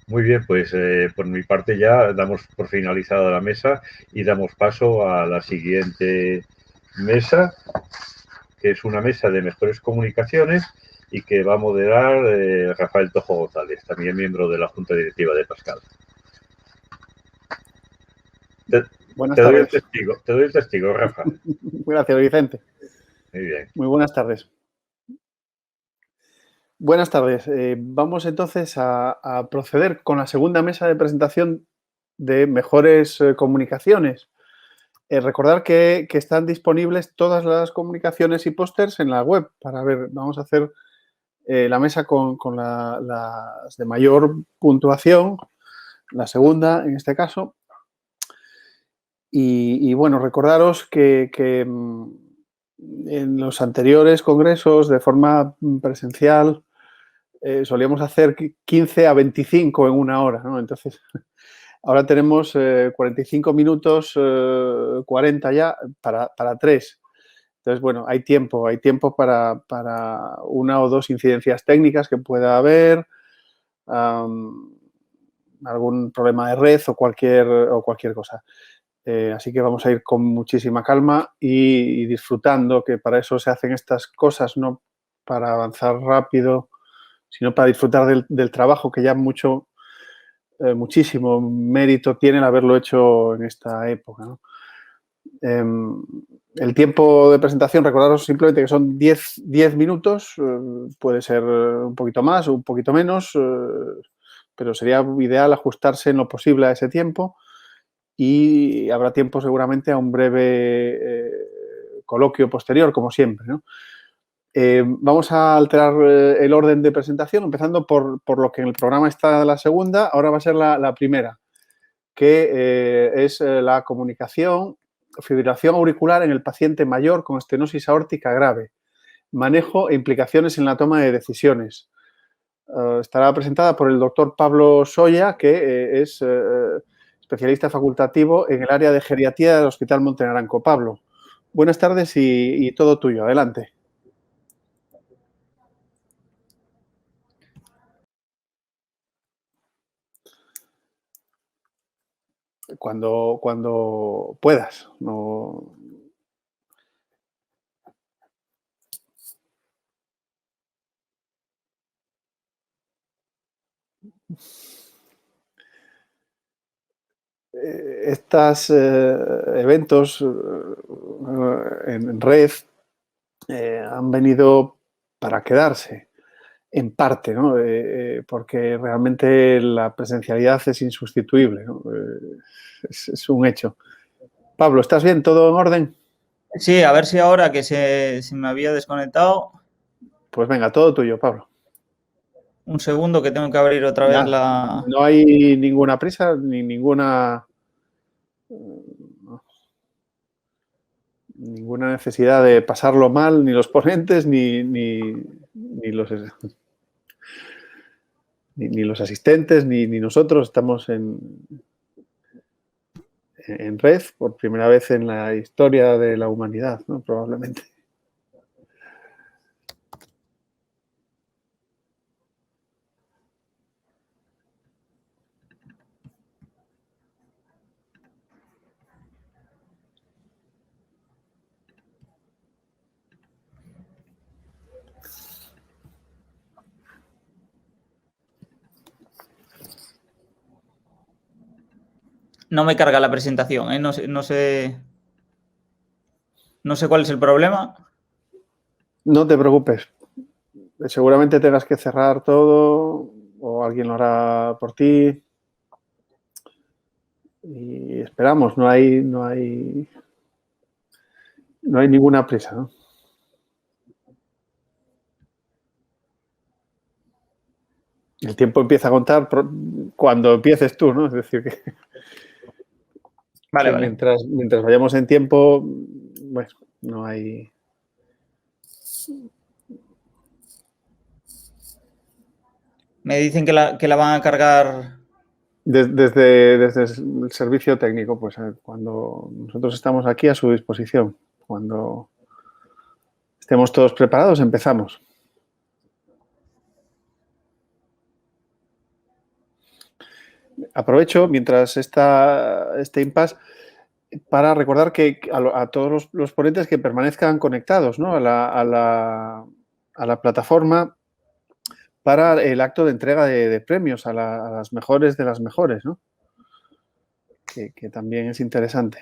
Muy bien, pues por mi parte ya damos por finalizada la mesa y damos paso a la siguiente mesa, que es una mesa de mejores comunicaciones y que va a moderar Rafael Tojo González, también miembro de la Junta Directiva de Pascal. Buenas Te tardes. doy el testigo, Rafa. Gracias, Vicente. Muy bien. Muy buenas tardes. Buenas tardes. Vamos entonces a proceder con la segunda mesa de presentación de mejores comunicaciones. Recordar que están disponibles todas las comunicaciones y pósters en la web para ver. Vamos a hacer la mesa con las de mayor puntuación, la segunda en este caso. Y bueno, recordaros que en los anteriores congresos de forma presencial solíamos hacer 15 a 25 en una hora, ¿no? Entonces, ahora tenemos 45 minutos, 40 ya para 3. Entonces, bueno, hay tiempo para una o dos incidencias técnicas que pueda haber, algún problema de red o cualquier cosa. Así que vamos a ir con muchísima calma y disfrutando, que para eso se hacen estas cosas, no para avanzar rápido, sino para disfrutar del trabajo que ya muchísimo mérito tiene el haberlo hecho en esta época, ¿no? El tiempo de presentación, recordaros simplemente que son 10 minutos, puede ser un poquito más o un poquito menos, pero sería ideal ajustarse en lo posible a ese tiempo. Y habrá tiempo seguramente a un breve coloquio posterior, como siempre, ¿no? Vamos a alterar el orden de presentación, empezando por lo que en el programa está la segunda, ahora va a ser la primera, que es la comunicación, fibrilación auricular en el paciente mayor con estenosis aórtica grave, manejo e implicaciones en la toma de decisiones. Estará presentada por el doctor Pablo Soya, que es especialista facultativo en el área de geriatría del Hospital Monte Naranco. Pablo, buenas tardes y todo tuyo. Adelante. Cuando puedas. No... Estos eventos en red han venido para quedarse, en parte, ¿no? Porque realmente la presencialidad es insustituible, ¿no? Es un hecho. Pablo, ¿estás bien? ¿Todo en orden? Sí, a ver si ahora que se me había desconectado. Pues venga, todo tuyo, Pablo. Un segundo que tengo que abrir otra vez la... No hay ninguna prisa ni ninguna necesidad de pasarlo mal, ni los ponentes, ni los asistentes, ni nosotros. Estamos en red por primera vez en la historia de la humanidad, ¿no? Probablemente. No me carga la presentación, ¿eh? No sé cuál es el problema. No te preocupes. Seguramente tengas que cerrar todo o alguien lo hará por ti. Y esperamos, no hay ninguna prisa, ¿no? El tiempo empieza a contar cuando empieces tú, ¿no? Es decir, que Vale. mientras vayamos en tiempo, bueno, no hay... Me dicen que la van a cargar... Desde el servicio técnico, pues cuando nosotros estamos aquí a su disposición. Cuando estemos todos preparados, empezamos. Aprovecho, mientras este impasse, para recordar que a todos los ponentes que permanezcan conectados, ¿no? a la plataforma para el acto de entrega de premios a las mejores de las mejores, ¿no? Que también es interesante.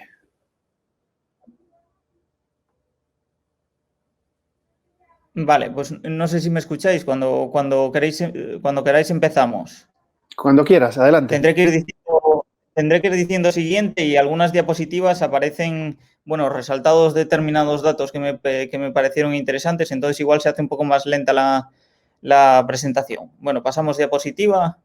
Vale, pues no sé si me escucháis. Cuando queráis empezamos. Cuando quieras, adelante. Tendré que ir diciendo siguiente y algunas diapositivas aparecen, bueno, resaltados determinados datos que me parecieron interesantes, entonces igual se hace un poco más lenta la presentación. Bueno, pasamos diapositiva.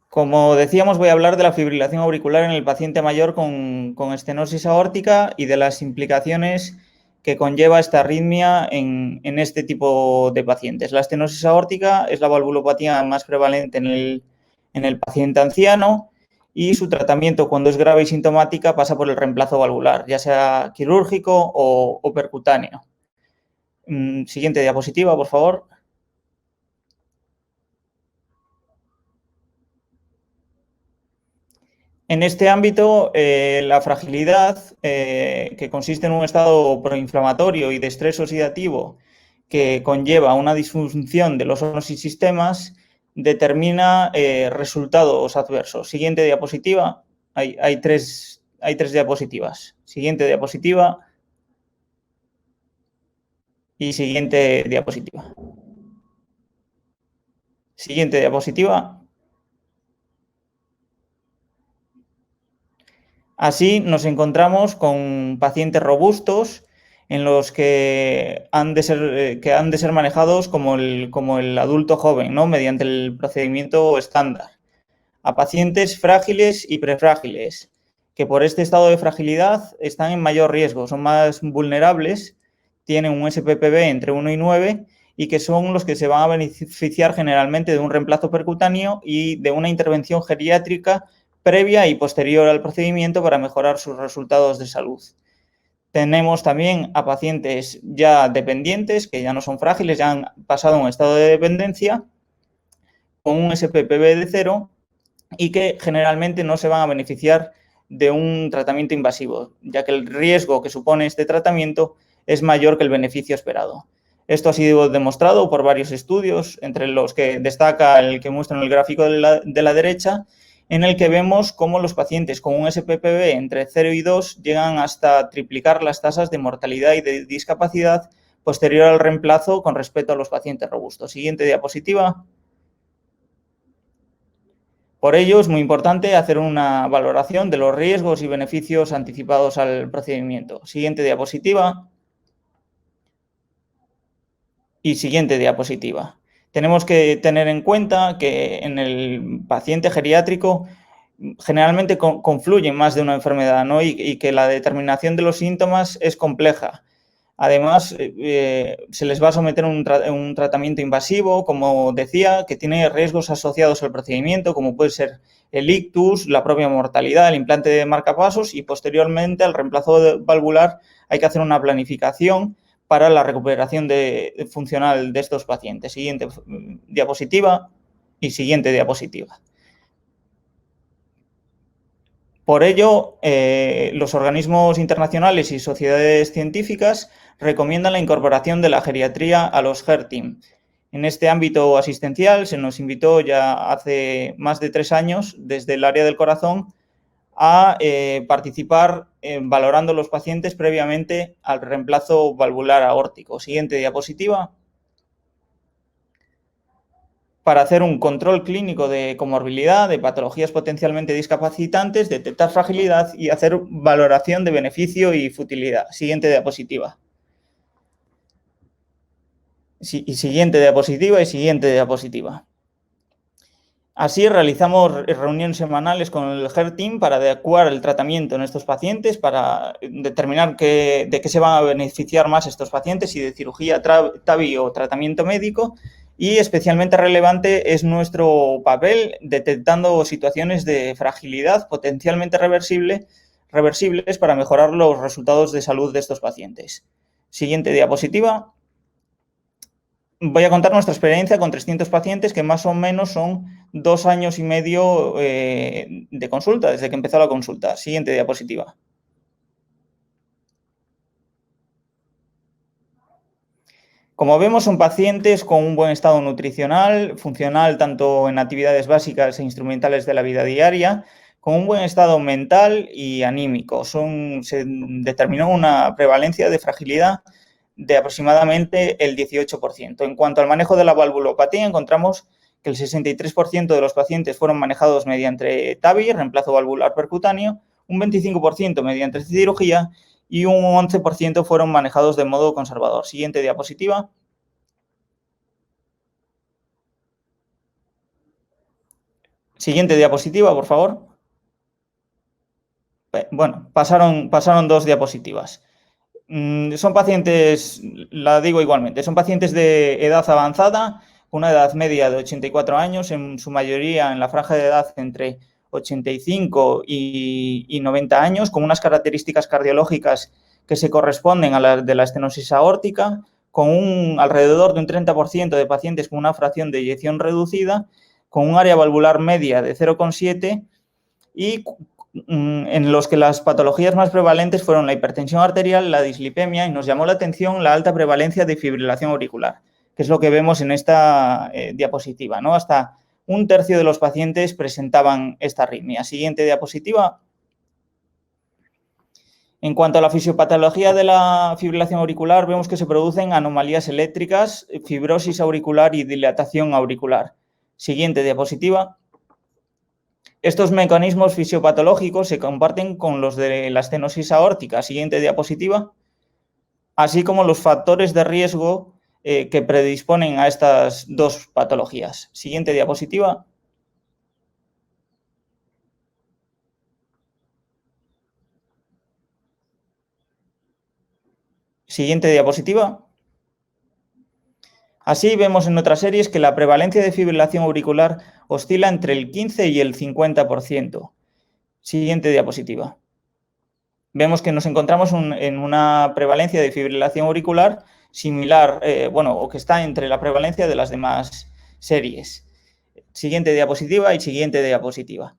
Como decíamos, voy a hablar de la fibrilación auricular en el paciente mayor con estenosis aórtica y de las implicaciones que conlleva esta arritmia en este tipo de pacientes. La estenosis aórtica es la valvulopatía más prevalente en el paciente anciano y su tratamiento, cuando es grave y sintomática, pasa por el reemplazo valvular, ya sea quirúrgico o percutáneo. Siguiente diapositiva, por favor. En este ámbito, la fragilidad, que consiste en un estado proinflamatorio y de estrés oxidativo que conlleva una disfunción de los órganos y sistemas, determina resultados adversos. Siguiente diapositiva. Hay tres diapositivas. Siguiente diapositiva. Y siguiente diapositiva. Siguiente diapositiva. Así nos encontramos con pacientes robustos en los que han de ser manejados como el adulto joven, ¿no? Mediante el procedimiento estándar. A pacientes frágiles y prefrágiles, que por este estado de fragilidad están en mayor riesgo, son más vulnerables, tienen un SPPB entre 1 y 9 y que son los que se van a beneficiar generalmente de un reemplazo percutáneo y de una intervención geriátrica previa y posterior al procedimiento para mejorar sus resultados de salud. Tenemos también a pacientes ya dependientes, que ya no son frágiles, ya han pasado a un estado de dependencia, con un SPPB de 0 y que generalmente no se van a beneficiar de un tratamiento invasivo, ya que el riesgo que supone este tratamiento es mayor que el beneficio esperado. Esto ha sido demostrado por varios estudios, entre los que destaca el que muestro en el gráfico de la derecha, en el que vemos cómo los pacientes con un SPPB entre 0 y 2 llegan hasta triplicar las tasas de mortalidad y de discapacidad posterior al reemplazo con respecto a los pacientes robustos. Siguiente diapositiva. Por ello, es muy importante hacer una valoración de los riesgos y beneficios anticipados al procedimiento. Siguiente diapositiva. Y siguiente diapositiva. Tenemos que tener en cuenta que en el paciente geriátrico generalmente confluyen más de una enfermedad, ¿no? y que la determinación de los síntomas es compleja. Además, se les va a someter a un tratamiento invasivo, como decía, que tiene riesgos asociados al procedimiento, como puede ser el ictus, la propia mortalidad, el implante de marcapasos y posteriormente al reemplazo valvular hay que hacer una planificación para la recuperación funcional de estos pacientes. Siguiente diapositiva y siguiente diapositiva. Por ello, los organismos internacionales y sociedades científicas recomiendan la incorporación de la geriatría a los HER-Team. En este ámbito asistencial se nos invitó ya hace más de 3 años desde el área del corazón a participar valorando los pacientes previamente al reemplazo valvular aórtico. Siguiente diapositiva. Para hacer un control clínico de comorbilidad, de patologías potencialmente discapacitantes, detectar fragilidad y hacer valoración de beneficio y futilidad. Siguiente diapositiva. Y siguiente diapositiva y siguiente diapositiva. Así realizamos reuniones semanales con el Heart Team para adecuar el tratamiento en estos pacientes, para determinar de qué se van a beneficiar más estos pacientes, si de cirugía TAVI o tratamiento médico, y especialmente relevante es nuestro papel detectando situaciones de fragilidad potencialmente reversibles para mejorar los resultados de salud de estos pacientes. Siguiente diapositiva. Voy a contar nuestra experiencia con 300 pacientes que más o menos son 2 años y medio de consulta, desde que empezó la consulta. Siguiente diapositiva. Como vemos, son pacientes con un buen estado nutricional, funcional tanto en actividades básicas e instrumentales de la vida diaria, con un buen estado mental y anímico. Se determinó una prevalencia de fragilidad de aproximadamente el 18%. En cuanto al manejo de la valvulopatía, encontramos que el 63% de los pacientes fueron manejados mediante TAVI, reemplazo valvular percutáneo, un 25% mediante cirugía y un 11% fueron manejados de modo conservador. Siguiente diapositiva. Siguiente diapositiva, por favor. Bueno, pasaron 2 diapositivas. Son pacientes, la digo igualmente, son pacientes de edad avanzada, una edad media de 84 años, en su mayoría en la franja de edad entre 85 y 90 años, con unas características cardiológicas que se corresponden a las de la estenosis aórtica, con alrededor de un 30% de pacientes con una fracción de eyección reducida, con un área valvular media de 0,7 y en los que las patologías más prevalentes fueron la hipertensión arterial, la dislipemia, y nos llamó la atención la alta prevalencia de fibrilación auricular, que es lo que vemos en esta diapositiva, ¿no? Hasta un tercio de los pacientes presentaban esta arritmia. Siguiente diapositiva. En cuanto a la fisiopatología de la fibrilación auricular, vemos que se producen anomalías eléctricas, fibrosis auricular y dilatación auricular. Siguiente diapositiva. Estos mecanismos fisiopatológicos se comparten con los de la estenosis aórtica, siguiente diapositiva, así como los factores de riesgo que predisponen a estas dos patologías. Siguiente diapositiva. Siguiente diapositiva. Así vemos en otras series que la prevalencia de fibrilación auricular oscila entre el 15 y el 50%. Siguiente diapositiva. Vemos que nos encontramos en una prevalencia de fibrilación auricular similar, o que está entre la prevalencia de las demás series. Siguiente diapositiva y siguiente diapositiva.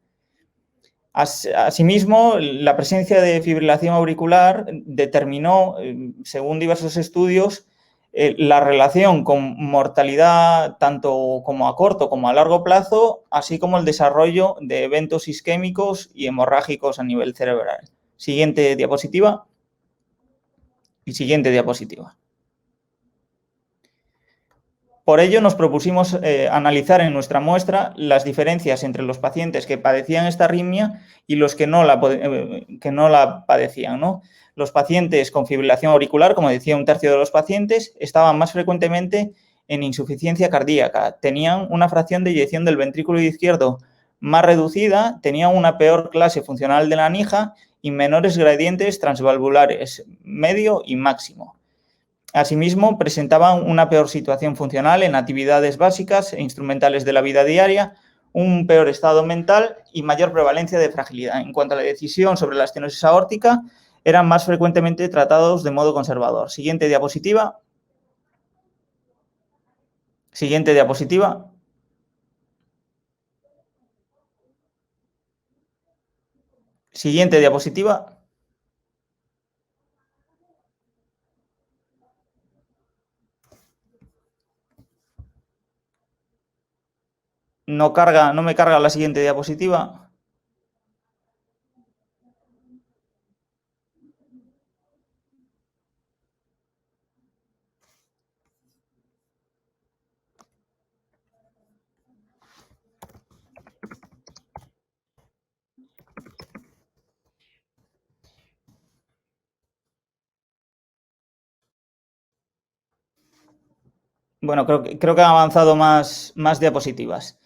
Asimismo, la presencia de fibrilación auricular determinó, según diversos estudios, la relación con mortalidad tanto como a corto como a largo plazo, así como el desarrollo de eventos isquémicos y hemorrágicos a nivel cerebral. Siguiente diapositiva y siguiente diapositiva. Por ello, nos propusimos analizar en nuestra muestra las diferencias entre los pacientes que padecían esta arritmia y los que no la padecían, ¿no? Los pacientes con fibrilación auricular, como decía, un tercio de los pacientes, estaban más frecuentemente en insuficiencia cardíaca, tenían una fracción de eyección del ventrículo izquierdo más reducida, tenían una peor clase funcional de la anija y menores gradientes transvalvulares, medio y máximo. Asimismo, presentaban una peor situación funcional en actividades básicas e instrumentales de la vida diaria, un peor estado mental y mayor prevalencia de fragilidad. En cuanto a la decisión sobre la estenosis aórtica, eran más frecuentemente tratados de modo conservador. Siguiente diapositiva. Siguiente diapositiva. Siguiente diapositiva. No me carga la siguiente diapositiva. Bueno, creo que han avanzado más diapositivas.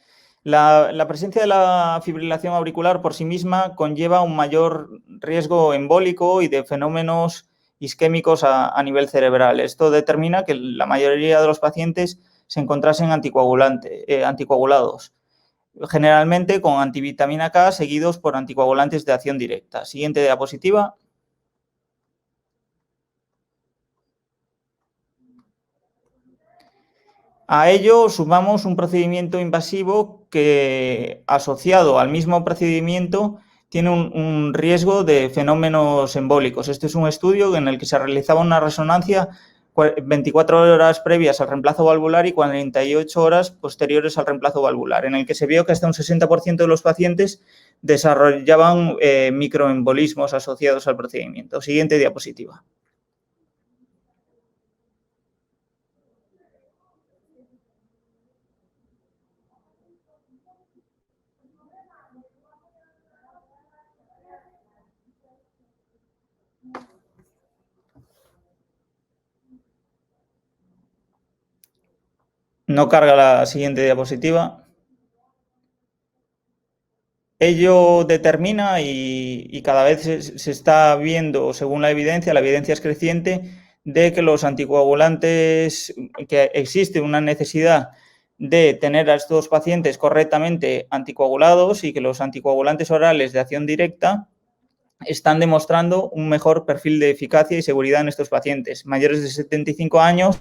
La presencia de la fibrilación auricular por sí misma conlleva un mayor riesgo embólico y de fenómenos isquémicos a nivel cerebral. Esto determina que la mayoría de los pacientes se encontrasen anticoagulados, generalmente con antivitamina K seguidos por anticoagulantes de acción directa. Siguiente diapositiva. A ello sumamos un procedimiento invasivo que, asociado al mismo procedimiento, tiene un riesgo de fenómenos embólicos. Este es un estudio en el que se realizaba una resonancia 24 horas previas al reemplazo valvular y 48 horas posteriores al reemplazo valvular, en el que se vio que hasta un 60% de los pacientes desarrollaban microembolismos asociados al procedimiento. Siguiente diapositiva. No carga la siguiente diapositiva. Ello determina y cada vez se está viendo, según la evidencia es creciente, de que los anticoagulantes, que existe una necesidad de tener a estos pacientes correctamente anticoagulados y que los anticoagulantes orales de acción directa están demostrando un mejor perfil de eficacia y seguridad en estos pacientes mayores de 75 años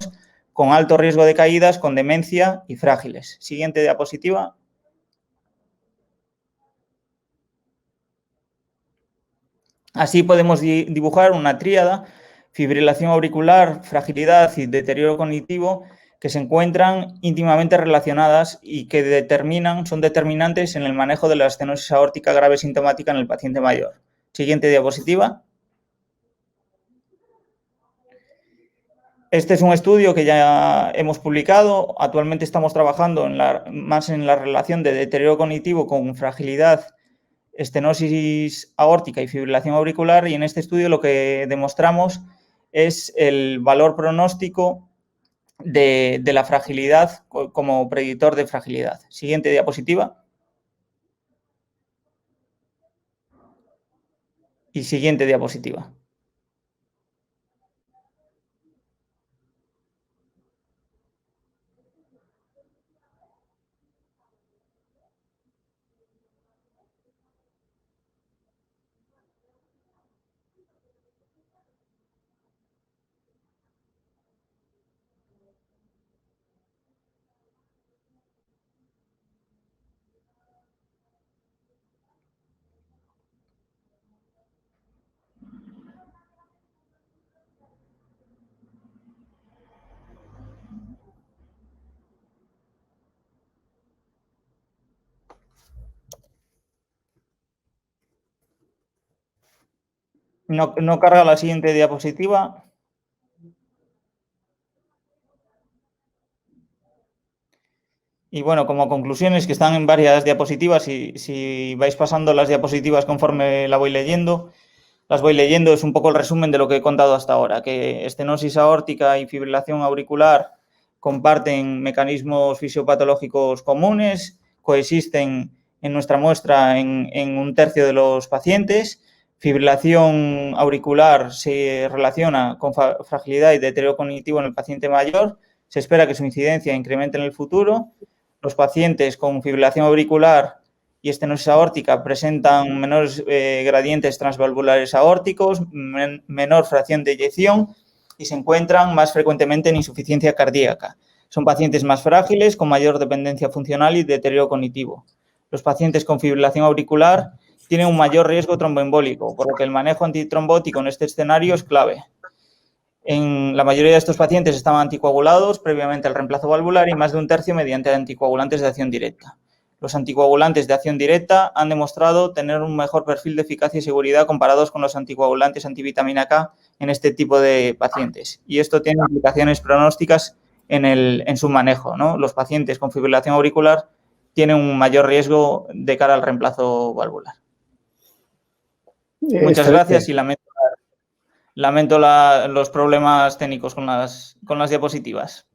con alto riesgo de caídas, con demencia y frágiles. Siguiente diapositiva. Así podemos dibujar una tríada: fibrilación auricular, fragilidad y deterioro cognitivo, que se encuentran íntimamente relacionadas y que son determinantes en el manejo de la estenosis aórtica grave sintomática en el paciente mayor. Siguiente diapositiva. Este es un estudio que ya hemos publicado. Actualmente estamos trabajando más en la relación de deterioro cognitivo con fragilidad, estenosis aórtica y fibrilación auricular, y en este estudio lo que demostramos es el valor pronóstico de la fragilidad como predictor de fragilidad. Siguiente diapositiva. Y siguiente diapositiva. No carga la siguiente diapositiva. Y bueno, como conclusiones, que están en varias diapositivas, y si vais pasando las diapositivas conforme las voy leyendo, es un poco el resumen de lo que he contado hasta ahora, que estenosis aórtica y fibrilación auricular comparten mecanismos fisiopatológicos comunes, coexisten en nuestra muestra en un tercio de los pacientes. Fibrilación auricular se relaciona con fragilidad y deterioro cognitivo en el paciente mayor. Se espera que su incidencia incremente en el futuro. Los pacientes con fibrilación auricular y estenosis aórtica presentan menores gradientes transvalvulares aórticos, menor fracción de eyección y se encuentran más frecuentemente en insuficiencia cardíaca. Son pacientes más frágiles, con mayor dependencia funcional y deterioro cognitivo. Los pacientes con fibrilación auricular tienen un mayor riesgo tromboembólico, por lo que el manejo antitrombótico en este escenario es clave. En la mayoría de estos pacientes estaban anticoagulados previamente al reemplazo valvular y más de un tercio mediante anticoagulantes de acción directa. Los anticoagulantes de acción directa han demostrado tener un mejor perfil de eficacia y seguridad comparados con los anticoagulantes antivitamina K en este tipo de pacientes. Y esto tiene implicaciones pronósticas en su manejo, ¿no? Los pacientes con fibrilación auricular tienen un mayor riesgo de cara al reemplazo valvular. Muchas gracias y lamento los problemas técnicos con las diapositivas.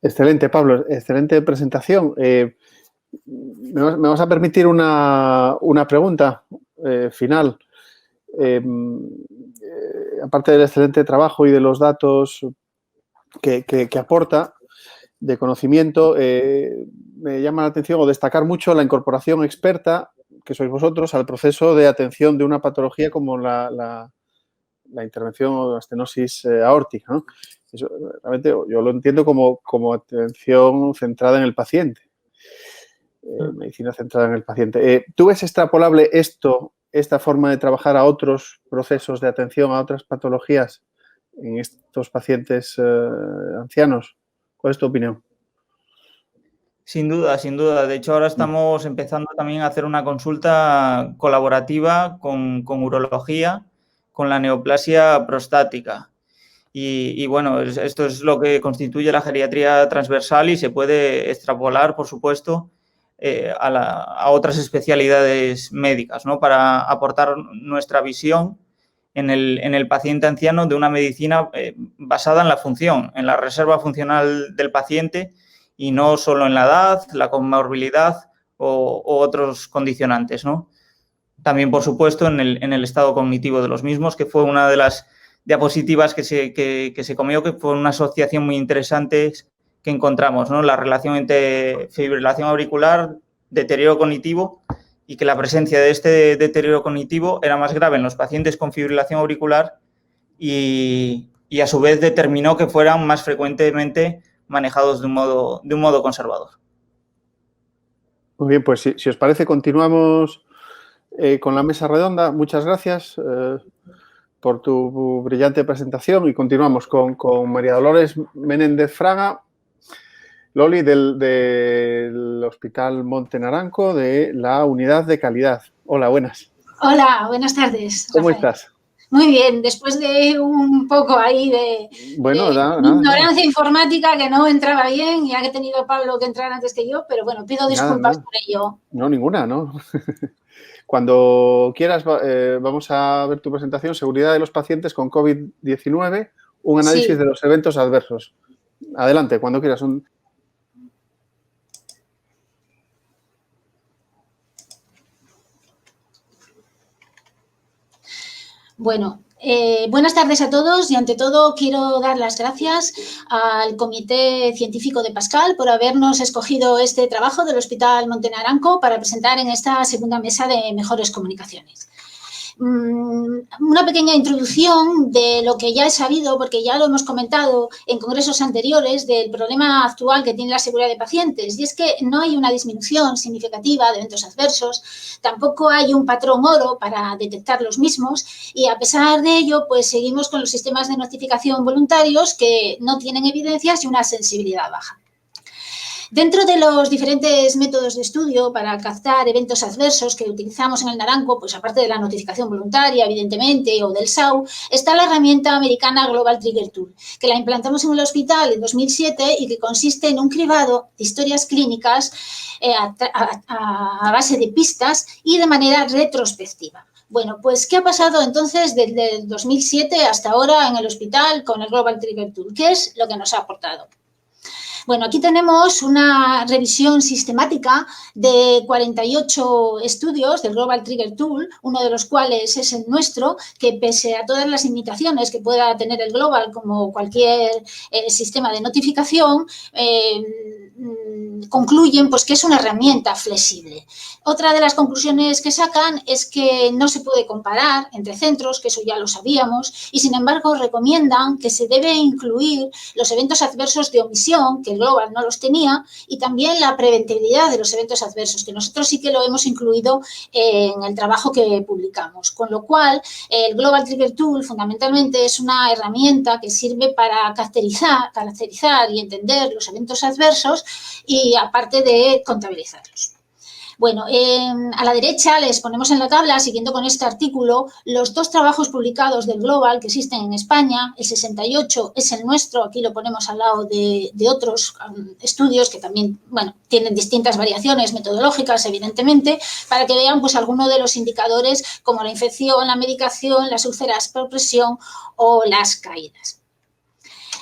Excelente, Pablo. Excelente presentación. Me vas a permitir una pregunta final. Aparte del excelente trabajo y de los datos que aporta de conocimiento, me llama la atención o destacar mucho la incorporación experta que sois vosotros al proceso de atención de una patología como la intervención o la estenosis aórtica, ¿no? Eso, realmente yo lo entiendo como atención centrada en el paciente. Medicina centrada en el paciente. ¿Tú ves extrapolable esta forma de trabajar a otros procesos de atención, a otras patologías en estos pacientes ancianos? ¿Cuál es tu opinión? Sin duda, sin duda. De hecho, ahora estamos empezando también a hacer una consulta colaborativa con urología, con la neoplasia prostática. Y bueno, esto es lo que constituye la geriatría transversal y se puede extrapolar, por supuesto, a otras especialidades médicas, ¿no? Para aportar nuestra visión en el paciente anciano de una medicina basada en la función, en la reserva funcional del paciente y no solo en la edad, la comorbilidad o otros condicionantes, ¿no? También, por supuesto, en el estado cognitivo de los mismos, que fue una de las diapositivas que se comió, que fue una asociación muy interesante que encontramos, ¿no? La relación entre fibrilación auricular, deterioro cognitivo, y que la presencia de este deterioro cognitivo era más grave en los pacientes con fibrilación auricular y a su vez determinó que fueran más frecuentemente manejados de un modo conservador. Muy bien, pues si os parece, continuamos con la mesa redonda. Muchas gracias por tu brillante presentación y continuamos con María Dolores Menéndez Fraga, Loli, del Hospital Monte Naranco, de la Unidad de Calidad. Hola, buenas. Hola, buenas tardes. ¿Cómo Rafael? estás? Muy bien, después de un poco ahí de ignorancia informática que no entraba bien, ya que he tenido a Pablo que entrar antes que yo, pero bueno, pido disculpas por ello. No, ninguna, ¿no? Cuando quieras, vamos a ver tu presentación, Seguridad de los pacientes con COVID-19, un análisis de los eventos adversos. Adelante, cuando quieras. Bueno, buenas tardes a todos y ante todo quiero dar las gracias al Comité Científico de Pascal por habernos escogido este trabajo del Hospital Monte Naranco para presentar en esta segunda mesa de mejores comunicaciones. Una pequeña introducción de lo que ya he sabido, porque ya lo hemos comentado en congresos anteriores, del problema actual que tiene la seguridad de pacientes, y es que no hay una disminución significativa de eventos adversos, tampoco hay un patrón oro para detectar los mismos, y a pesar de ello, pues seguimos con los sistemas de notificación voluntarios que no tienen evidencias y una sensibilidad baja. Dentro de los diferentes métodos de estudio para captar eventos adversos que utilizamos en el Naranco, pues aparte de la notificación voluntaria, evidentemente, o del SAU, está la herramienta americana Global Trigger Tool, que la implantamos en el hospital en 2007 y que consiste en un cribado de historias clínicas a base de pistas y de manera retrospectiva. Bueno, pues, ¿qué ha pasado entonces desde el 2007 hasta ahora en el hospital con el Global Trigger Tool? ¿Qué es lo que nos ha aportado? Bueno, aquí tenemos una revisión sistemática de 48 estudios del Global Trigger Tool, uno de los cuales es el nuestro, que pese a todas las limitaciones que pueda tener el Global como cualquier sistema de notificación, concluyen pues, que es una herramienta flexible. Otra de las conclusiones que sacan es que no se puede comparar entre centros, que eso ya lo sabíamos, y sin embargo recomiendan que se debe incluir los eventos adversos de omisión, que el Global no los tenía, y también la preventibilidad de los eventos adversos, que nosotros sí que lo hemos incluido en el trabajo que publicamos. Con lo cual, el Global Trigger Tool fundamentalmente es una herramienta que sirve para caracterizar y entender los eventos adversos y aparte de contabilizarlos. Bueno, a la derecha les ponemos en la tabla, siguiendo con este artículo, los 2 trabajos publicados del Global que existen en España. El 68 es el nuestro, aquí lo ponemos al lado de otros estudios que también, bueno, tienen distintas variaciones metodológicas, evidentemente, para que vean pues algunos de los indicadores como la infección, la medicación, las úlceras por presión o las caídas.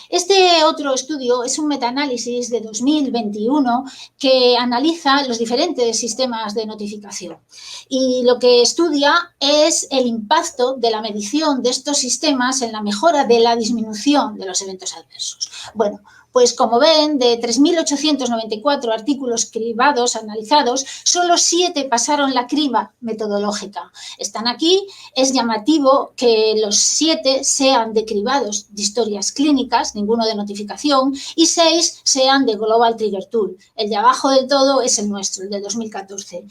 Este otro estudio es un metaanálisis de 2021 que analiza los diferentes sistemas de notificación y lo que estudia es el impacto de la medición de estos sistemas en la mejora de la disminución de los eventos adversos. Bueno, pues como ven, de 3.894 artículos cribados, analizados, solo 7 pasaron la criba metodológica. Están aquí, es llamativo que los 7 sean de cribados de historias clínicas, ninguno de notificación, y 6 sean de Global Trigger Tool. El de abajo del todo es el nuestro, el de 2014.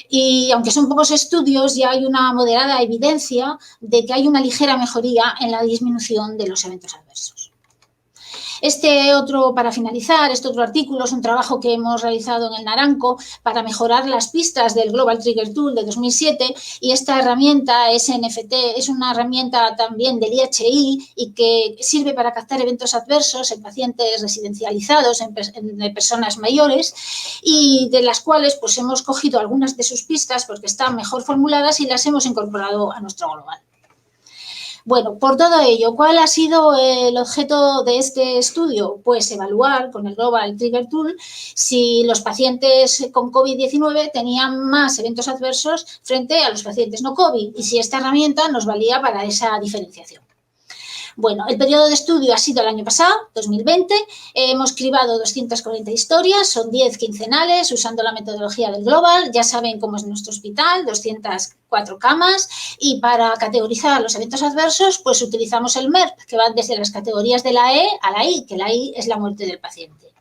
Y aunque son pocos estudios, ya hay una moderada evidencia de que hay una ligera mejoría en la disminución de los eventos adversos. Para finalizar, este otro artículo es un trabajo que hemos realizado en el Naranco para mejorar las pistas del Global Trigger Tool de 2007 y esta herramienta SNFT es una herramienta también del IHI y que sirve para captar eventos adversos en pacientes residencializados, en personas mayores y de las cuales pues hemos cogido algunas de sus pistas porque están mejor formuladas y las hemos incorporado a nuestro Global. Bueno, por todo ello, ¿cuál ha sido el objeto de este estudio? Pues evaluar con el Global Trigger Tool si los pacientes con COVID-19 tenían más eventos adversos frente a los pacientes no COVID y si esta herramienta nos valía para esa diferenciación. Bueno, el periodo de estudio ha sido el año pasado, 2020. Hemos cribado 240 historias, son 10 quincenales, usando la metodología del Global. Ya saben cómo es nuestro hospital, 204 camas. Y para categorizar los eventos adversos, pues utilizamos el MERP, que van desde las categorías de la E a la I, que la I es la muerte del paciente.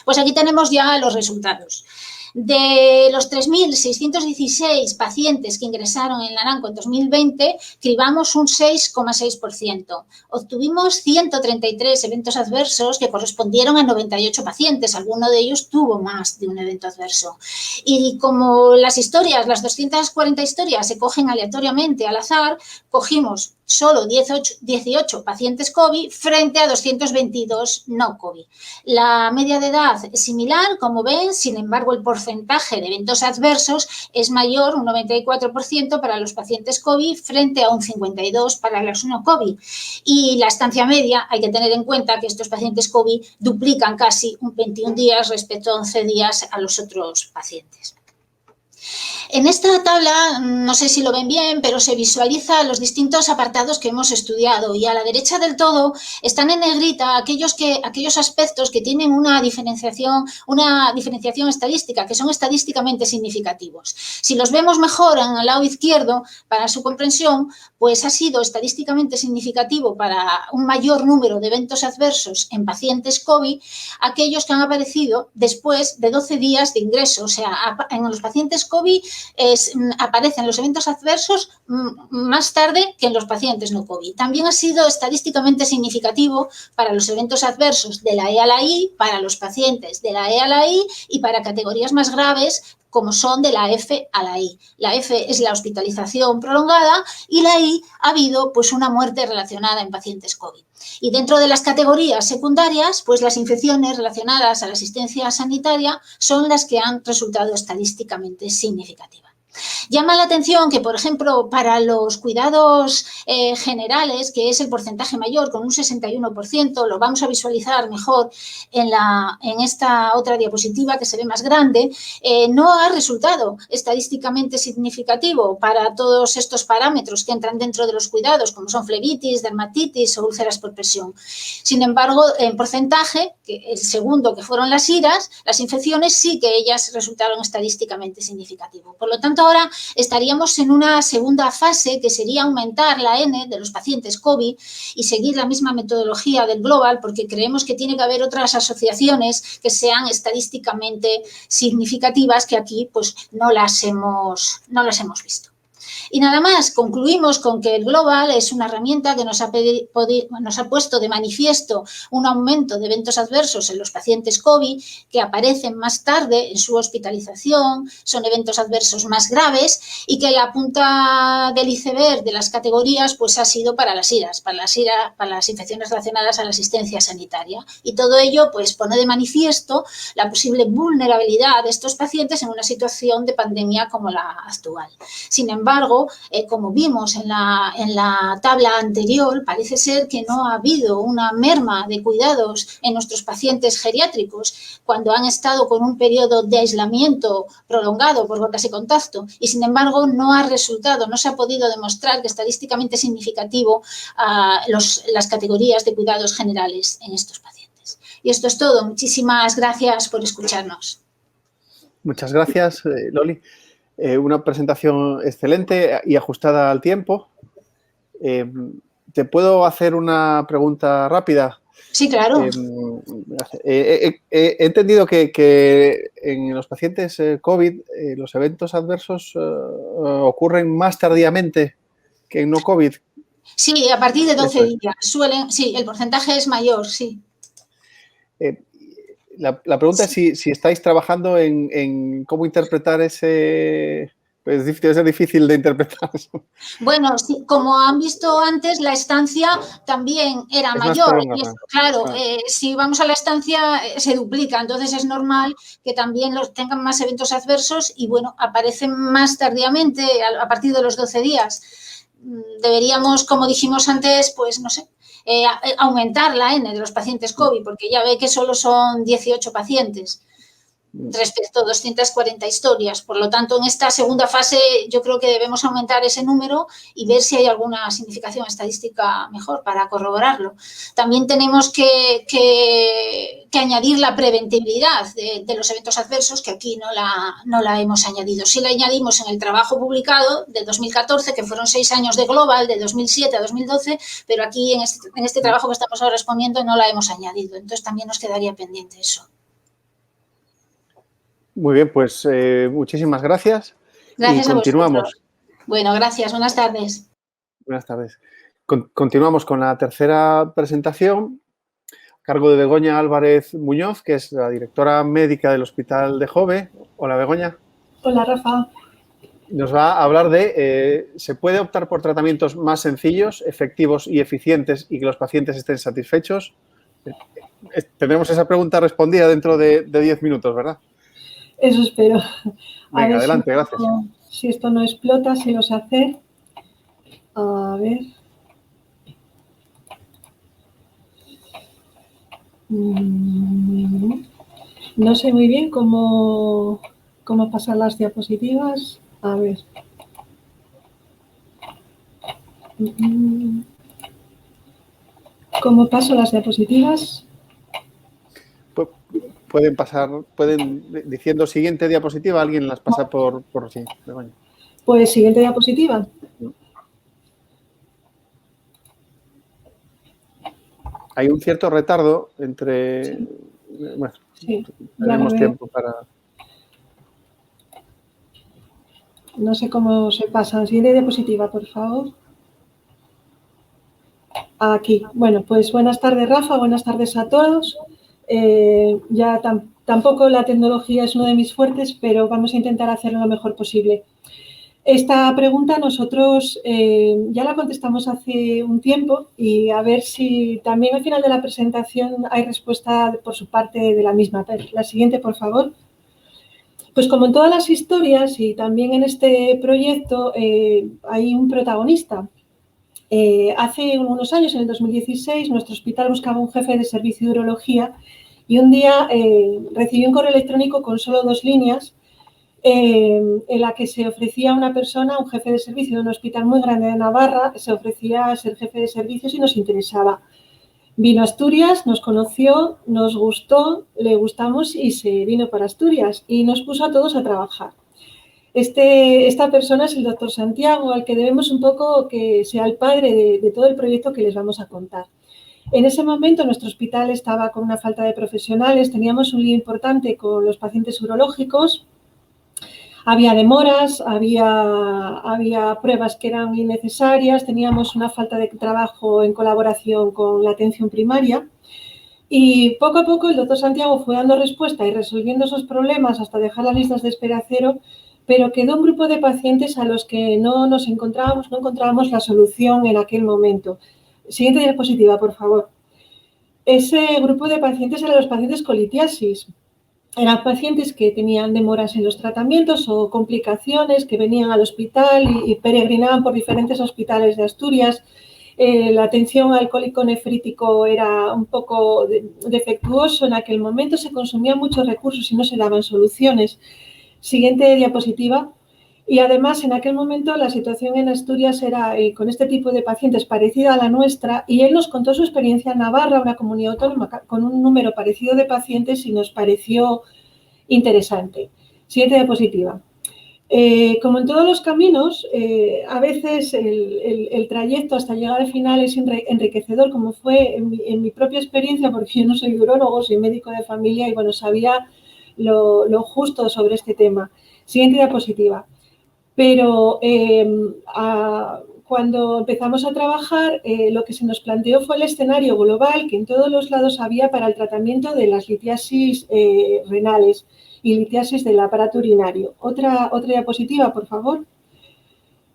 Pues aquí tenemos ya los resultados. De los 3.616 pacientes que ingresaron en Naranco en 2020, cribamos un 6,6%. Obtuvimos 133 eventos adversos que correspondieron a 98 pacientes. Alguno de ellos tuvo más de un evento adverso. Y como las 240 historias se cogen aleatoriamente al azar, cogimos solo 18 pacientes COVID frente a 222 no COVID. La media de edad es similar, como ven, sin embargo, el porcentaje de eventos adversos es mayor, un 94% para los pacientes COVID frente a un 52% para los no COVID. Y la estancia media, hay que tener en cuenta que estos pacientes COVID duplican casi un 21 días respecto a 11 días a los otros pacientes. En esta tabla, no sé si lo ven bien, pero se visualizan los distintos apartados que hemos estudiado y a la derecha del todo están en negrita aquellos aspectos que tienen una diferenciación estadística, que son estadísticamente significativos. Si los vemos mejor en el lado izquierdo, para su comprensión, pues ha sido estadísticamente significativo para un mayor número de eventos adversos en pacientes COVID, aquellos que han aparecido después de 12 días de ingreso, o sea, en los pacientes COVID aparecen los eventos adversos más tarde que en los pacientes no COVID. También ha sido estadísticamente significativo para los eventos adversos de la E a la I, para los pacientes de la E a la I y para categorías más graves como son de la F a la I. La F es la hospitalización prolongada y la I ha habido pues una muerte relacionada en pacientes COVID. Y dentro de las categorías secundarias, pues las infecciones relacionadas a la asistencia sanitaria son las que han resultado estadísticamente significativas. Llama la atención que, por ejemplo, para los cuidados generales, que es el porcentaje mayor, con un 61%, lo vamos a visualizar mejor en esta otra diapositiva que se ve más grande, no ha resultado estadísticamente significativo para todos estos parámetros que entran dentro de los cuidados, como son flebitis, dermatitis o úlceras por presión. Sin embargo, en porcentaje, el segundo que fueron las IRAS, las infecciones sí que ellas resultaron estadísticamente significativas. Por lo tanto, ahora estaríamos en una segunda fase que sería aumentar la N de los pacientes COVID y seguir la misma metodología del Global porque creemos que tiene que haber otras asociaciones que sean estadísticamente significativas que aquí pues no las hemos visto. Y nada más, concluimos con que el Global es una herramienta que nos ha puesto de manifiesto un aumento de eventos adversos en los pacientes COVID que aparecen más tarde en su hospitalización, son eventos adversos más graves y que la punta del iceberg de las categorías pues ha sido para las IRAS, para las infecciones relacionadas a la asistencia sanitaria. Y todo ello pues pone de manifiesto la posible vulnerabilidad de estos pacientes en una situación de pandemia como la actual. Sin embargo, como vimos en la tabla anterior, parece ser que no ha habido una merma de cuidados en nuestros pacientes geriátricos cuando han estado con un periodo de aislamiento prolongado por gotas y contacto y, sin embargo, no se ha podido demostrar que estadísticamente es significativo las categorías de cuidados generales en estos pacientes. Y esto es todo. Muchísimas gracias por escucharnos. Muchas gracias, Loli. Una presentación excelente y ajustada al tiempo. ¿Te puedo hacer una pregunta rápida? Sí, claro. He entendido que en los pacientes COVID los eventos adversos ocurren más tardíamente que en no COVID. Sí, a partir de 12 días. Sí, el porcentaje es mayor, sí. La pregunta es si estáis trabajando en cómo interpretar ese... Pues debe ser difícil de interpretar eso. Bueno, sí, como han visto antes, la estancia también era mayor. Y claro, si vamos a la estancia se duplica, entonces es normal que también tengan más eventos adversos y, bueno, aparecen más tardíamente a partir de los 12 días. Deberíamos, como dijimos antes, pues no sé, aumentar la N de los pacientes COVID, porque ya ve que solo son 18 pacientes respecto a 240 historias. Por lo tanto, en esta segunda fase yo creo que debemos aumentar ese número y ver si hay alguna significación estadística mejor para corroborarlo. También tenemos que añadir la preventibilidad de los eventos adversos, que aquí no la hemos añadido. Sí la añadimos en el trabajo publicado de 2014, que fueron 6 años de Global, de 2007 a 2012, pero aquí en este trabajo que estamos ahora exponiendo no la hemos añadido. Entonces también nos quedaría pendiente eso. Muy bien, pues muchísimas gracias. Gracias y continuamos. A vosotros. Bueno, gracias. Buenas tardes. Buenas tardes. Continuamos con la tercera presentación, a cargo de Begoña Álvarez Muñoz, que es la directora médica del Hospital de Jove. Hola, Begoña. Hola, Rafa. Nos va a hablar de ¿se puede optar por tratamientos más sencillos, efectivos y eficientes y que los pacientes estén satisfechos? Tendremos esa pregunta respondida dentro de 10 minutos, ¿verdad? Eso espero. Venga, adelante, gracias. Si esto no explota, se los hace. A ver. No sé muy bien cómo pasar las diapositivas. A ver. ¿Cómo paso las diapositivas? Pueden diciendo siguiente diapositiva, alguien las pasa por sí. Pues siguiente diapositiva. Hay un cierto retardo entre... Sí. Bueno, sí, tenemos tiempo para... No sé cómo se pasa. Siguiente diapositiva, por favor. Aquí. Bueno, pues buenas tardes, Rafa. Buenas tardes a todos. Tampoco la tecnología es uno de mis fuertes, pero vamos a intentar hacerlo lo mejor posible. Esta pregunta nosotros ya la contestamos hace un tiempo y a ver si también al final de la presentación hay respuesta por su parte de la misma. La siguiente, por favor. Pues como en todas las historias y también en este proyecto hay un protagonista. Hace unos años, en el 2016, nuestro hospital buscaba un jefe de servicio de urología y un día recibí un correo electrónico con solo 2 líneas en la que se ofrecía a una persona, un jefe de servicio de un hospital muy grande de Navarra, se ofrecía a ser jefe de servicios y nos interesaba. Vino a Asturias, nos conoció, nos gustó, le gustamos y se vino para Asturias y nos puso a todos a trabajar. Esta persona es el doctor Santiago, al que debemos un poco que sea el padre de todo el proyecto que les vamos a contar. En ese momento nuestro hospital estaba con una falta de profesionales, teníamos un lío importante con los pacientes urológicos. Había demoras, había pruebas que eran innecesarias, teníamos una falta de trabajo en colaboración con la atención primaria. Y poco a poco el doctor Santiago fue dando respuesta y resolviendo esos problemas hasta dejar las listas de espera a cero, pero quedó un grupo de pacientes a los que no encontrábamos la solución en aquel momento. Siguiente diapositiva, por favor. Ese grupo de pacientes eran los pacientes con litiasis. Eran pacientes que tenían demoras en los tratamientos o complicaciones, que venían al hospital y peregrinaban por diferentes hospitales de Asturias. La atención al cólico nefrítico era un poco defectuoso en aquel momento, se consumían muchos recursos y no se daban soluciones. Siguiente diapositiva. Y además, en aquel momento, la situación en Asturias era, con este tipo de pacientes, parecida a la nuestra, y él nos contó su experiencia en Navarra, una comunidad autónoma con un número parecido de pacientes, y nos pareció interesante. Siguiente diapositiva. Como en todos los caminos, a veces el trayecto hasta llegar al final es enriquecedor, como fue en mi propia experiencia, porque yo no soy urólogo, soy médico de familia y, bueno, sabía lo justo sobre este tema. Siguiente diapositiva. Pero cuando empezamos a trabajar, lo que se nos planteó fue el escenario global que en todos los lados había para el tratamiento de las litiasis renales y litiasis del aparato urinario. Otra diapositiva, por favor.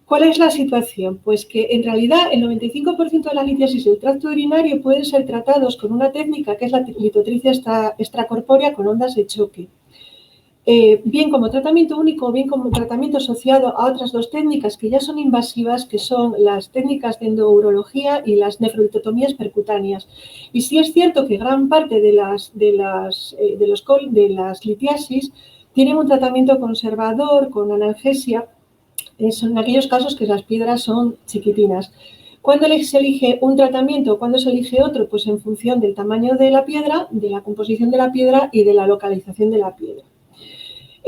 ¿Cuál es la situación? Pues que en realidad el 95% de las litiasis del tracto urinario pueden ser tratados con una técnica que es la litotripsia extracorpórea con ondas de choque. Bien como tratamiento único o bien como tratamiento asociado a otras dos técnicas que ya son invasivas, que son las técnicas de endourología y las nefrolitotomías percutáneas. Y sí es cierto que gran parte de las litiasis tienen un tratamiento conservador con analgesia, en aquellos casos que las piedras son chiquitinas. ¿Cuándo se elige un tratamiento o cuándo se elige otro? Pues en función del tamaño de la piedra, de la composición de la piedra y de la localización de la piedra.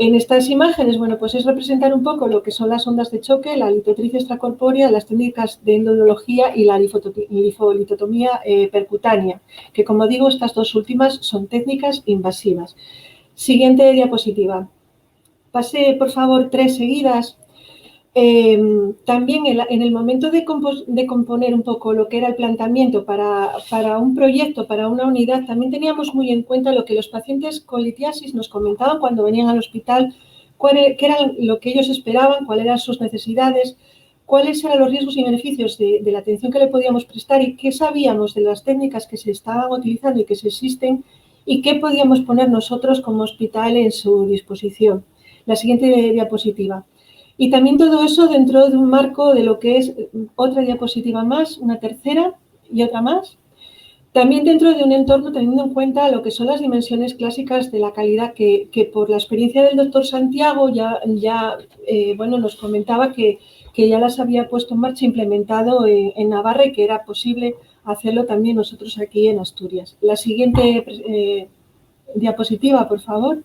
En estas imágenes, bueno, pues es representar un poco lo que son las ondas de choque, la litotripsia extracorpórea, las técnicas de endourología y la linfolitotomía percutánea, que, como digo, estas dos últimas son técnicas invasivas. Siguiente diapositiva. Pase, por favor, 3 seguidas. También en el momento de componer un poco lo que era el planteamiento para un proyecto, para una unidad, también teníamos muy en cuenta lo que los pacientes con litiasis nos comentaban cuando venían al hospital, qué era lo que ellos esperaban, cuáles eran sus necesidades, cuáles eran los riesgos y beneficios de la atención que le podíamos prestar y qué sabíamos de las técnicas que se estaban utilizando y que se existen y qué podíamos poner nosotros como hospital en su disposición. La siguiente diapositiva. Y también todo eso dentro de un marco de lo que es otra diapositiva más, una tercera y otra más. También dentro de un entorno teniendo en cuenta lo que son las dimensiones clásicas de la calidad que por la experiencia del doctor Santiago bueno, nos comentaba que ya las había puesto en marcha, implementado en Navarra y que era posible hacerlo también nosotros aquí en Asturias. La siguiente diapositiva, por favor.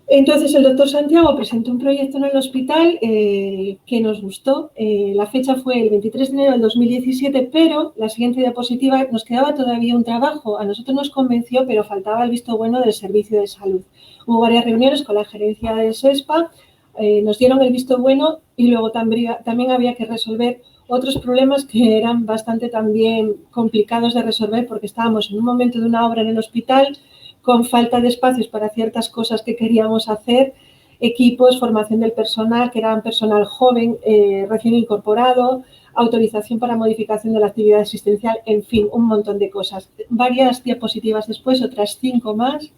Entonces, el doctor Santiago presentó un proyecto en el hospital que nos gustó. La fecha fue el 23 de enero del 2017, pero la siguiente diapositiva, nos quedaba todavía un trabajo. A nosotros nos convenció, pero faltaba el visto bueno del servicio de salud. Hubo varias reuniones con la gerencia del SESPA, nos dieron el visto bueno y luego también había que resolver otros problemas que eran bastante también complicados de resolver porque estábamos en un momento de una obra en el hospital con falta de espacios para ciertas cosas que queríamos hacer, equipos, formación del personal, que era un personal joven, recién incorporado, autorización para modificación de la actividad asistencial, en fin, un montón de cosas. Varias diapositivas después, otras 5 más.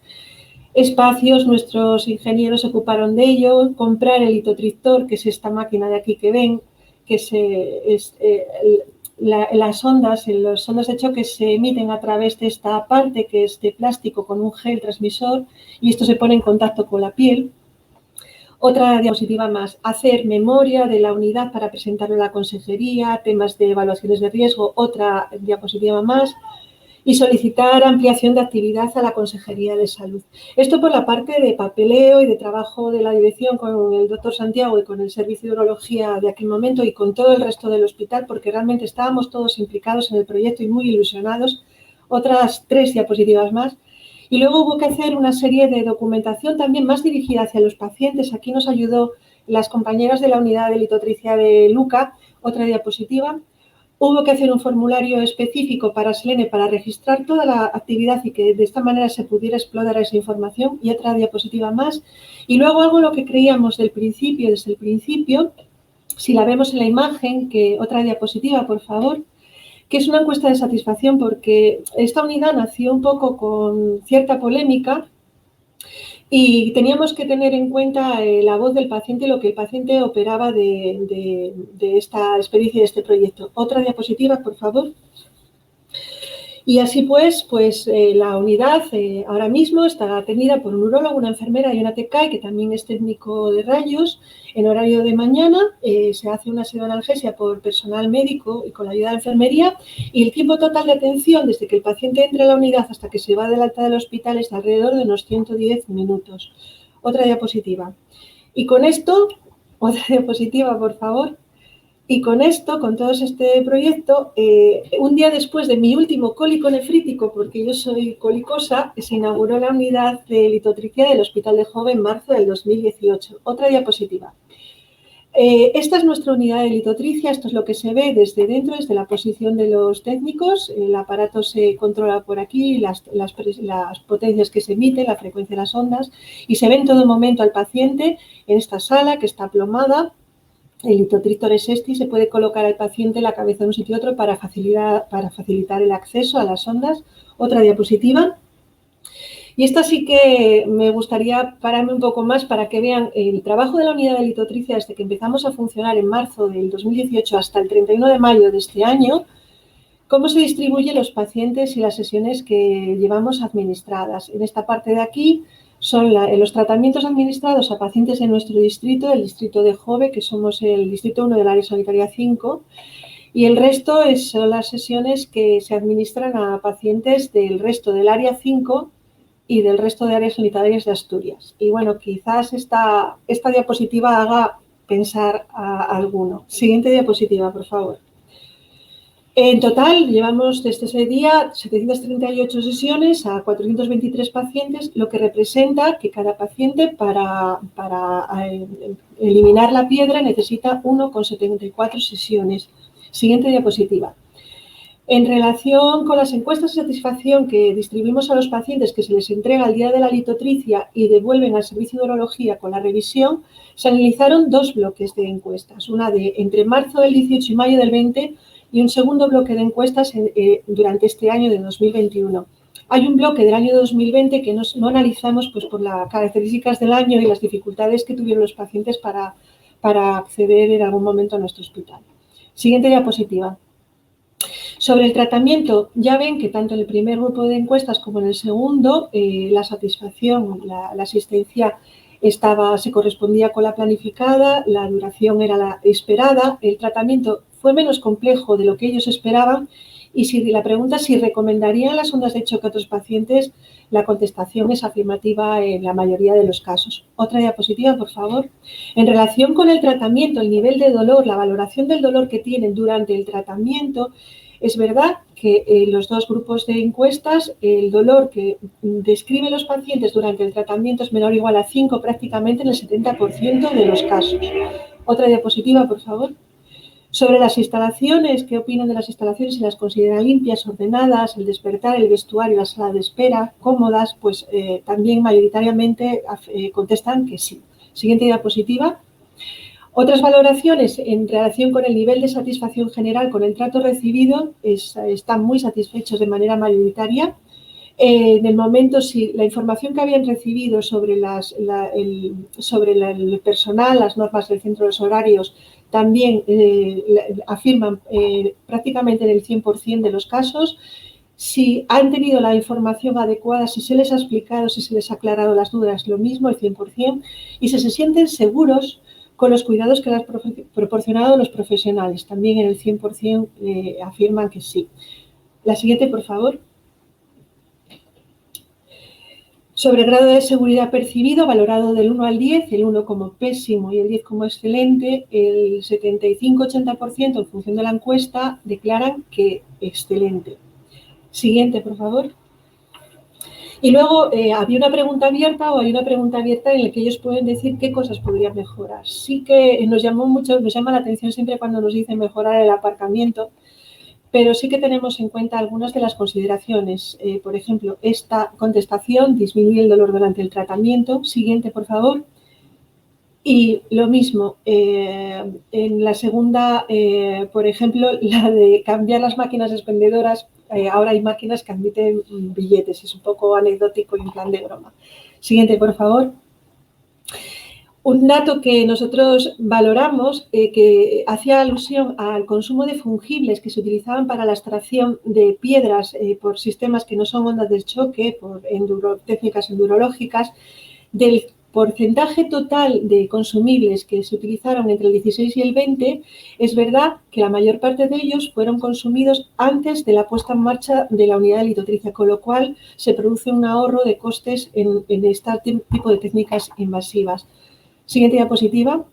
Espacios, nuestros ingenieros se ocuparon de ello, comprar el litotriptor, que es esta máquina de aquí que ven, que las ondas de choque se emiten a través de esta parte que es de plástico con un gel transmisor y esto se pone en contacto con la piel. Otra diapositiva más, hacer memoria de la unidad para presentarlo a la consejería, temas de evaluaciones de riesgo, otra diapositiva más y solicitar ampliación de actividad a la Consejería de Salud. Esto por la parte de papeleo y de trabajo de la dirección con el doctor Santiago y con el servicio de urología de aquel momento y con todo el resto del hospital, porque realmente estábamos todos implicados en el proyecto y muy ilusionados. Otras 3 diapositivas más. Y luego hubo que hacer una serie de documentación también más dirigida hacia los pacientes. Aquí nos ayudó las compañeras de la unidad de litotricia de Luca. Otra diapositiva. Hubo que hacer un formulario específico para Selene para registrar toda la actividad y que de esta manera se pudiera explorar esa información. Y otra diapositiva más. Y luego algo lo que creíamos desde el principio, si la vemos en la imagen, que otra diapositiva, por favor, que es una encuesta de satisfacción porque esta unidad nació un poco con cierta polémica y teníamos que tener en cuenta la voz del paciente y lo que el paciente operaba de esta experiencia, de este proyecto. Otra diapositiva, por favor. Y así pues la unidad ahora mismo está atendida por un urólogo, una enfermera y una TK, que también es técnico de rayos. En horario de mañana se hace una pseudoanalgesia por personal médico y con la ayuda de enfermería, y el tiempo total de atención desde que el paciente entre a la unidad hasta que se va del alta del hospital es de alrededor de unos 110 minutos. Otra diapositiva. Y con esto, otra diapositiva, por favor. Y con esto, con todo este proyecto, un día después de mi último cólico nefrítico, porque yo soy colicosa, se inauguró la unidad de litotricia del Hospital de Jove en marzo del 2018. Otra diapositiva. Esta es nuestra unidad de litotricia, esto es lo que se ve desde dentro, desde la posición de los técnicos. El aparato se controla por aquí, las potencias que se emiten, la frecuencia de las ondas, y se ve en todo momento al paciente en esta sala que está plomada. El litotrictor es este y se puede colocar al paciente la cabeza de un sitio a otro para facilitar el acceso a las ondas. Otra diapositiva. Y esta sí que me gustaría pararme un poco más para que vean el trabajo de la unidad de litotricia desde que empezamos a funcionar en marzo del 2018 hasta el 31 de mayo de este año, cómo se distribuyen los pacientes y las sesiones que llevamos administradas. En esta parte de aquí son los tratamientos administrados a pacientes de nuestro distrito, el distrito de Jove, que somos el distrito 1 del área sanitaria 5, y el resto son las sesiones que se administran a pacientes del resto del área 5 y del resto de áreas sanitarias de Asturias. Y bueno, quizás esta diapositiva haga pensar a alguno. Siguiente diapositiva, por favor. En total, llevamos desde ese día 738 sesiones a 423 pacientes, lo que representa que cada paciente para eliminar la piedra necesita 1,74 sesiones. Siguiente diapositiva. En relación con las encuestas de satisfacción que distribuimos a los pacientes que se les entrega el día de la litotricia y devuelven al servicio de urología con la revisión, se analizaron dos bloques de encuestas, una de entre marzo del 18 y mayo del 20 y un segundo bloque de encuestas durante este año de 2021. Hay un bloque del año 2020 que no analizamos pues, por las características del año y las dificultades que tuvieron los pacientes para acceder en algún momento a nuestro hospital. Siguiente diapositiva. Sobre el tratamiento, ya ven que tanto en el primer grupo de encuestas como en el segundo, la satisfacción, la asistencia se correspondía con la planificada, la duración era la esperada, el tratamiento fue menos complejo de lo que ellos esperaban y si la pregunta si recomendarían las ondas de choque a otros pacientes, la contestación es afirmativa en la mayoría de los casos. Otra diapositiva, por favor. En relación con el tratamiento, el nivel de dolor, la valoración del dolor que tienen durante el tratamiento, es verdad que los dos grupos de encuestas, el dolor que describen los pacientes durante el tratamiento es menor o igual a 5 prácticamente en el 70% de los casos. Otra diapositiva, por favor. Sobre las instalaciones, ¿qué opinan de las instalaciones? Si las consideran limpias, ordenadas, el despertar, el vestuario, la sala de espera, cómodas, pues también mayoritariamente contestan que sí. Siguiente diapositiva. Otras valoraciones en relación con el nivel de satisfacción general con el trato recibido están muy satisfechos de manera mayoritaria. En el momento, si la información que habían recibido sobre el personal, las normas del centro de los horarios, también afirman prácticamente en el 100% de los casos. Si han tenido la información adecuada, si se les ha explicado, si se les ha aclarado las dudas, lo mismo, el 100%. Y si se sienten seguros con los cuidados que les han proporcionado los profesionales, también en el 100% afirman que sí. La siguiente, por favor. Sobre el grado de seguridad percibido, valorado del 1 al 10, el 1 como pésimo y el 10 como excelente, el 75-80% en función de la encuesta declaran que excelente. Siguiente, por favor. Y luego había una pregunta abierta o hay una pregunta abierta en la que ellos pueden decir qué cosas podrían mejorar. Sí que nos llama la atención siempre cuando nos dicen mejorar el aparcamiento, pero sí que tenemos en cuenta algunas de las consideraciones. Por ejemplo, esta contestación, disminuye el dolor durante el tratamiento. Siguiente, por favor. Y lo mismo, en la segunda, por ejemplo, la de cambiar las máquinas expendedoras. Ahora hay máquinas que admiten billetes, es un poco anecdótico y en plan de broma. Siguiente, por favor. Un dato que nosotros valoramos, que hacía alusión al consumo de fungibles que se utilizaban para la extracción de piedras por sistemas que no son ondas de choque, por técnicas endurológicas, del porcentaje total de consumibles que se utilizaron entre el 16 y el 20, es verdad que la mayor parte de ellos fueron consumidos antes de la puesta en marcha de la unidad de litotricia, con lo cual se produce un ahorro de costes en este tipo de técnicas invasivas. Siguiente diapositiva.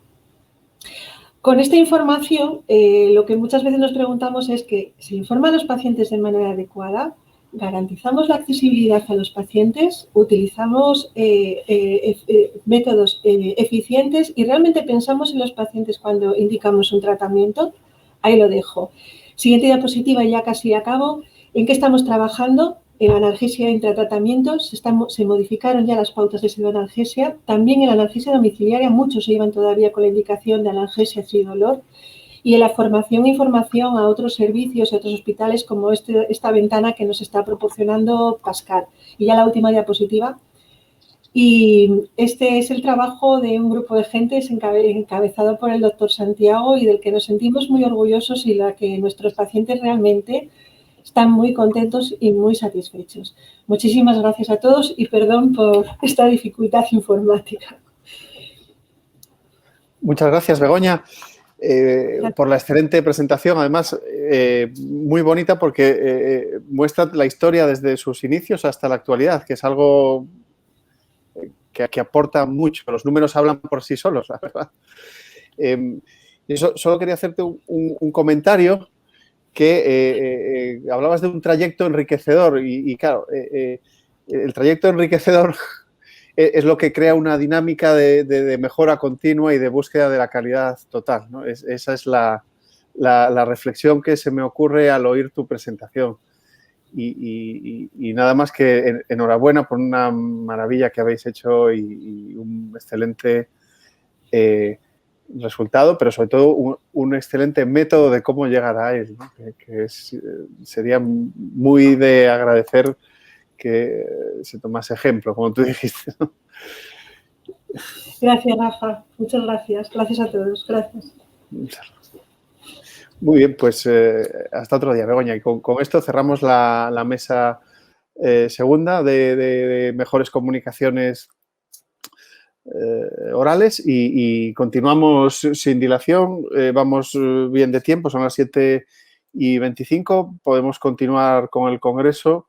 Con esta información, lo que muchas veces nos preguntamos es que ¿se informa a los pacientes de manera adecuada? ¿Garantizamos la accesibilidad a los pacientes? ¿Utilizamos métodos eficientes? ¿Y realmente pensamos en los pacientes cuando indicamos un tratamiento? Ahí lo dejo. Siguiente diapositiva, ya casi acabo. ¿En qué estamos trabajando? En la analgesia intratratamiento se modificaron ya las pautas de pseudoanalgesia. También en la analgesia domiciliaria muchos se iban todavía con la indicación de analgesia sin dolor. Y en la formación e información a otros servicios y a otros hospitales como esta ventana que nos está proporcionando Pascal. Y ya la última diapositiva. Y este es el trabajo de un grupo de gente encabezado por el doctor Santiago y del que nos sentimos muy orgullosos y la que nuestros pacientes realmente están muy contentos y muy satisfechos. Muchísimas gracias a todos y perdón por esta dificultad informática. Muchas gracias, Begoña, por la excelente presentación. Además, muy bonita porque muestra la historia desde sus inicios hasta la actualidad, que es algo que aporta mucho. Los números hablan por sí solos, la verdad. Solo quería hacerte un comentario que hablabas de un trayecto enriquecedor y claro, el trayecto enriquecedor es lo que crea una dinámica de mejora continua y de búsqueda de la calidad total, ¿no? Esa es la reflexión que se me ocurre al oír tu presentación. Y nada más que enhorabuena por una maravilla que habéis hecho y un excelente resultado, pero sobre todo un excelente método de cómo llegar a él, ¿no? que sería muy de agradecer que se tomase ejemplo, como tú dijiste, ¿no? Gracias, Rafa. Muchas gracias. Gracias a todos. Gracias. Muy bien, pues hasta otro día, Begoña. Y con esto cerramos la mesa segunda de mejores comunicaciones orales y continuamos sin dilación. Vamos bien de tiempo, son las 7:25. Podemos continuar con el congreso